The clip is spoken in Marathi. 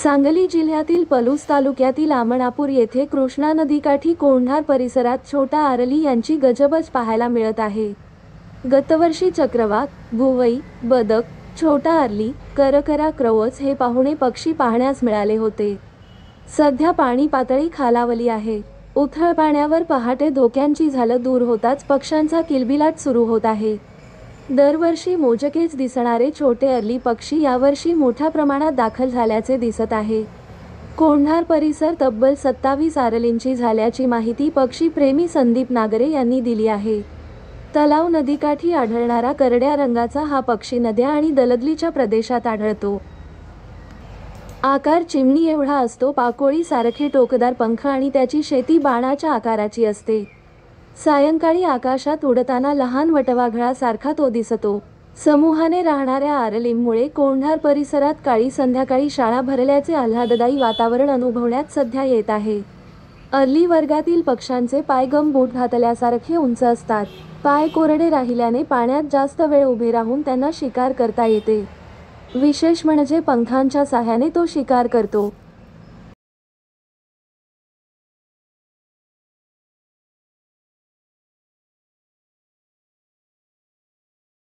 सांगली जिल्ह्यातील पलूस तालुक्यातील आमणापूर येथे कृष्णा नदीकाठी कोंढार परिसरात छोटा आरली यांची गजबज पाहायला मिळत आहे। गतवर्षी चक्रवाक, भुवई, बदक, छोटा आरली, करकरा, क्रवच हे पाहुणे पक्षी पाहण्यास मिळाले होते। सध्या पाणी पातळी खालावली आहे। उथळ पाण्यावर पहाटे धोक्यांची झालं दूर होताच पक्ष्यांचा किलबिलाट सुरू होत आहे। दरवर्षी मोजकेच दिसणारे छोटे अरली पक्षी यावर्षी मोठ्या प्रमाणात दाखल झाल्याचे दिसत आहे। कोंढार परिसर तब्बल 27 आरलींची झाल्याची माहिती पक्षी प्रेमी संदीप नागरे यांनी दिली आहे। तलाव नदीकाठी आढळणारा करड्या रंगाचा हा पक्षी नद्या आणि दलदलीच्या प्रदेशात आढळतो। आकार चिमणी एवढा असतो। पाकोळी सारखे टोकदार पंख आणि त्याची शेती बाणाच्या आकाराची असते। सायंकाळी आकाशात उडताना लहान वटवाघळासारखा तो दिसतो। समूहाने राहणाऱ्या आरलींमुळे कोंढार परिसरात काळी संध्याकाळी शाळा भरल्याचे आल्हाददायी वातावरण अनुभवण्यात सध्या येत आहे। अरली वर्गातील पक्ष्यांचे पाय गमबूट घातल्यासारखे उंच असतात। पाय कोरडे राहिल्याने पाण्यात जास्त वेळ उभे राहून त्यांना शिकार करता येते। विशेष म्हणजे पंखांच्या साहाय्याने तो शिकार करतो।